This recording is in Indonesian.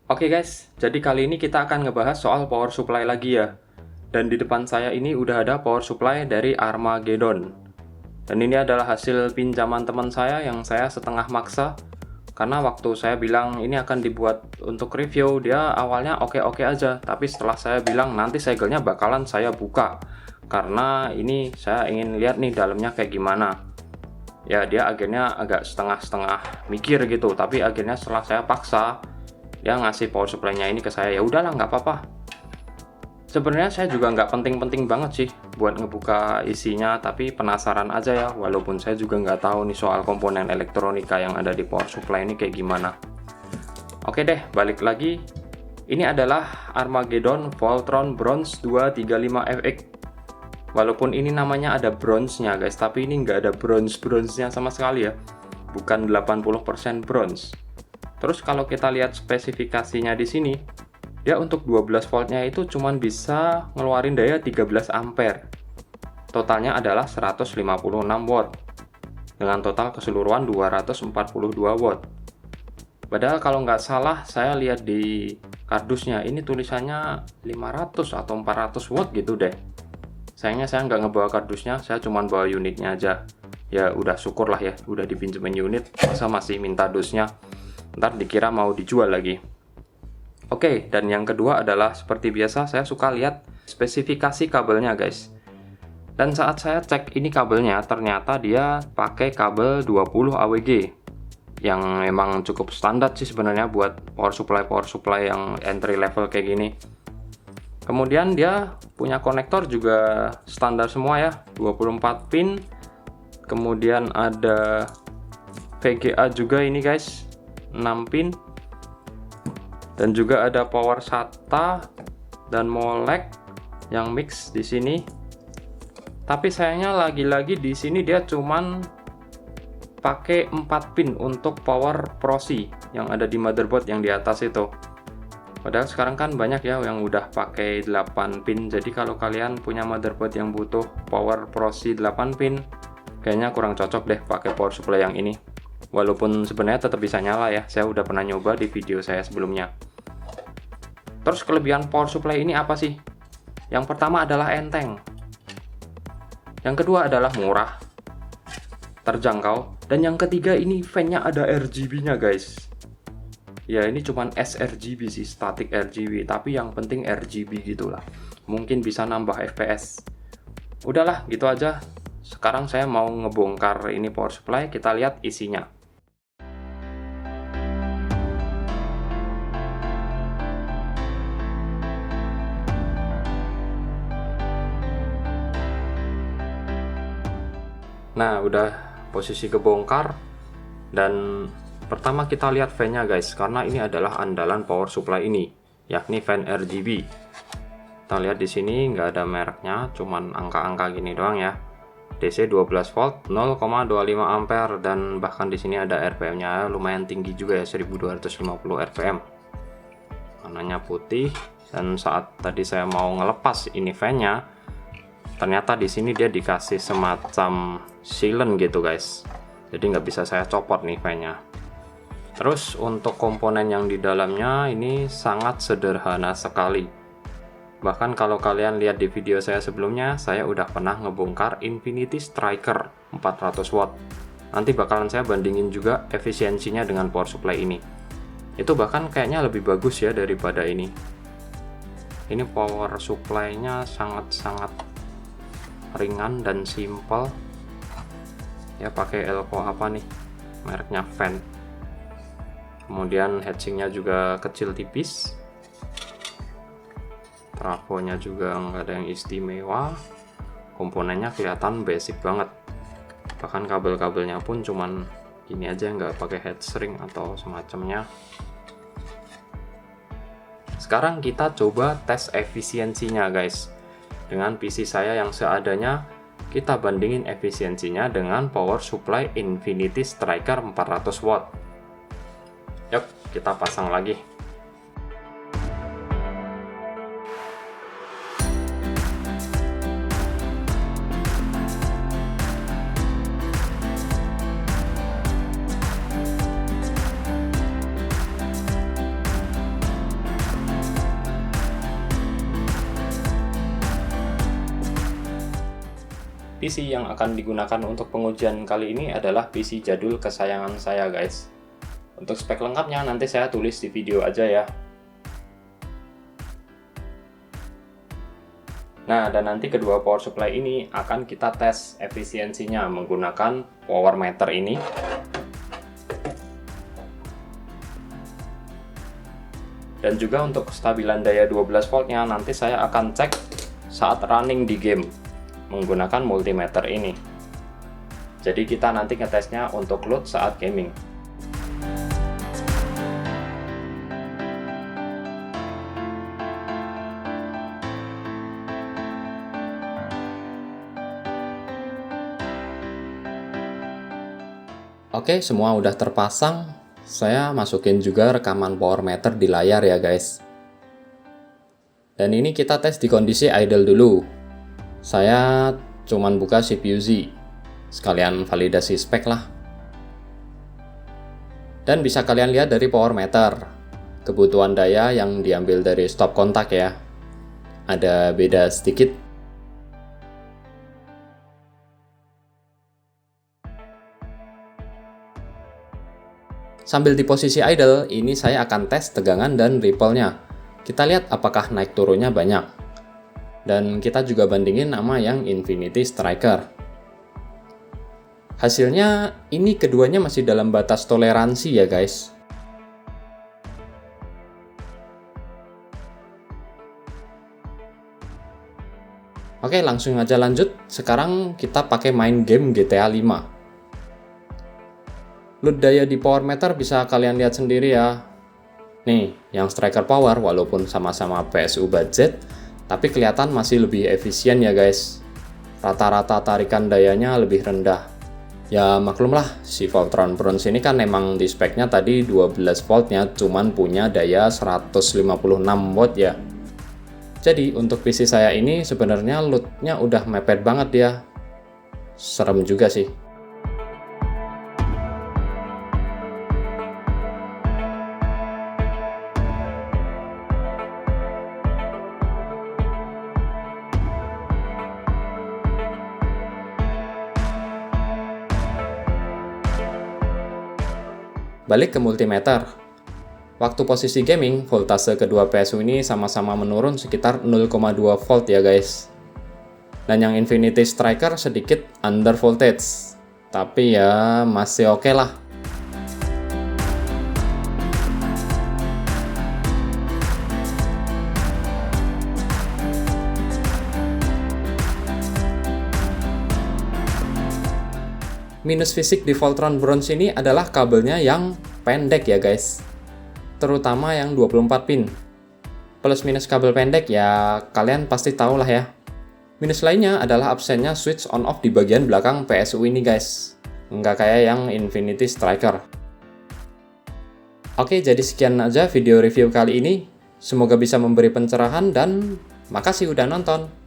Oke guys, jadi kali ini kita akan ngebahas soal power supply lagi ya. Dan di depan saya ini udah ada power supply dari Armageddon. Dan ini adalah hasil pinjaman teman saya yang saya setengah maksa. Karena waktu saya bilang ini akan dibuat untuk review, dia awalnya oke-oke aja. Tapi setelah saya bilang nanti segelnya bakalan saya buka. Karena ini saya ingin lihat nih dalamnya kayak gimana. Ya dia akhirnya agak setengah-setengah mikir gitu. Tapi akhirnya setelah saya paksa, dia ngasih power supply-nya ini ke saya. Ya udahlah, nggak apa-apa. Sebenarnya saya juga nggak penting-penting banget sih buat ngebuka isinya, tapi penasaran aja ya, walaupun saya juga nggak tahu nih soal komponen elektronika yang ada di power supply ini kayak gimana. Oke deh, balik lagi. Ini adalah Armageddon Voltron Bronze 235FX. Walaupun ini namanya ada bronze-nya guys, tapi ini nggak ada bronze-nya sama sekali ya. Bukan 80% bronze. Terus kalau kita lihat spesifikasinya di sini, dia untuk 12 voltnya itu cuman bisa ngeluarin daya 13 ampere. Totalnya adalah 156 watt. Dengan total keseluruhan 242 watt. Padahal kalau nggak salah saya lihat di kardusnya ini tulisannya 500 atau 400 watt gitu deh. Sayangnya saya nggak ngebawa kardusnya, saya cuman bawa unitnya aja. Ya udah syukurlah ya, udah dipinjemin unit, masa masih minta dusnya. Ntar dikira mau dijual lagi. Oke, dan yang kedua adalah seperti biasa saya suka lihat spesifikasi kabelnya guys. Dan saat saya cek ini kabelnya, ternyata dia pakai kabel 20 AWG. Yang memang cukup standar sih sebenarnya buat power supply yang entry level kayak gini. Kemudian dia punya konektor juga standar semua ya, 24 pin. Kemudian ada VGA juga ini guys, 6 pin. Dan juga ada power SATA dan molek yang mix di sini. Tapi sayangnya lagi-lagi di sini dia cuman pakai 4 pin untuk power proxy yang ada di motherboard yang di atas itu. Padahal sekarang kan banyak ya yang udah pakai 8 pin. Jadi kalau kalian punya motherboard yang butuh power proxy 8 pin, kayaknya kurang cocok deh pakai power supply yang ini. Walaupun sebenarnya tetap bisa nyala ya, saya udah pernah nyoba di video saya sebelumnya. Terus kelebihan power supply ini apa sih? Yang pertama adalah enteng. Yang kedua adalah murah, terjangkau. Dan yang ketiga ini fan-nya ada RGB-nya guys. Ya ini cuman sRGB sih, static RGB, tapi yang penting RGB gitulah. Mungkin bisa nambah FPS. Udahlah, gitu aja. Sekarang saya mau ngebongkar ini power supply, kita lihat isinya. Nah, udah posisi kebongkar. Dan pertama kita lihat fan-nya guys, karena ini adalah andalan power supply ini, yakni fan RGB. Kita lihat di sini nggak ada mereknya, cuman angka-angka gini doang ya. DC 12 volt, 0,25 ampere, dan bahkan di sini ada RPM-nya lumayan tinggi juga ya, 1250 RPM. Warnanya putih, dan saat tadi saya mau ngelepas ini fan-nya, ternyata di sini dia dikasih semacam sealant gitu guys. Jadi nggak bisa saya copot nih fan-nya. Terus untuk komponen yang di dalamnya ini sangat sederhana sekali. Bahkan kalau kalian lihat di video saya sebelumnya, saya udah pernah ngebongkar Infinity Striker 400 watt. Nanti bakalan saya bandingin juga efisiensinya dengan power supply ini. Itu bahkan kayaknya lebih bagus ya daripada ini. Ini power supply-nya sangat-sangat ringan dan simple. Ya pakai elko apa nih? Mereknya Fan. Kemudian heatsinknya juga kecil tipis. Trafonya juga nggak ada yang istimewa. Komponennya kelihatan basic banget. Bahkan kabel-kabelnya pun cuman gini aja, nggak pakai heatshrink atau semacamnya. Sekarang kita coba tes efisiensinya guys. Dengan PC saya yang seadanya, kita bandingin efisiensinya dengan power supply Infinity Striker 400 watt. Yuk, kita pasang lagi. PC yang akan digunakan untuk pengujian kali ini adalah PC jadul kesayangan saya guys. Untuk spek lengkapnya nanti saya tulis di video aja ya. Nah, dan nanti kedua power supply ini akan kita tes efisiensinya menggunakan power meter ini. Dan juga untuk kestabilan daya 12 voltnya nanti saya akan cek saat running di game menggunakan multimeter ini. Jadi kita nanti ngetesnya untuk load saat gaming. Oke, semua udah terpasang. Saya masukin juga rekaman power meter di layar ya guys. Dan ini kita tes di kondisi idle dulu. Saya cuman buka CPU-Z, sekalian validasi spek lah. Dan bisa kalian lihat dari power meter, kebutuhan daya yang diambil dari stop kontak ya. Ada beda sedikit. Sambil di posisi idle, ini saya akan tes tegangan dan ripple-nya. Kita lihat apakah naik turunnya banyak. Dan kita juga bandingin sama yang Infinity Striker. Hasilnya, ini keduanya masih dalam batas toleransi ya guys. Oke, langsung aja lanjut. Sekarang kita pakai main game GTA 5. Load daya di power meter bisa kalian lihat sendiri ya. Nih, yang striker power walaupun sama-sama PSU budget, tapi kelihatan masih lebih efisien ya guys. Rata-rata tarikan dayanya lebih rendah. Ya maklumlah, si Voltron Bronze ini kan emang di speknya tadi 12 voltnya cuman punya daya 156 watt ya. Jadi untuk PC saya ini sebenarnya loadnya udah mepet banget ya. Serem juga sih. Balik ke multimeter. Waktu posisi gaming, voltase kedua PSU ini sama-sama menurun sekitar 0,2 volt ya guys. Dan yang Infinity Striker sedikit under voltage. Tapi ya masih oke lah. Minus fisik di Voltron Bronze ini adalah kabelnya yang pendek ya guys. Terutama yang 24 pin. Plus minus kabel pendek ya kalian pasti tahu lah ya. Minus lainnya adalah absennya switch on off di bagian belakang PSU ini guys. Nggak kayak yang Infinity Striker. Oke, jadi sekian aja video review kali ini. Semoga bisa memberi pencerahan dan makasih udah nonton.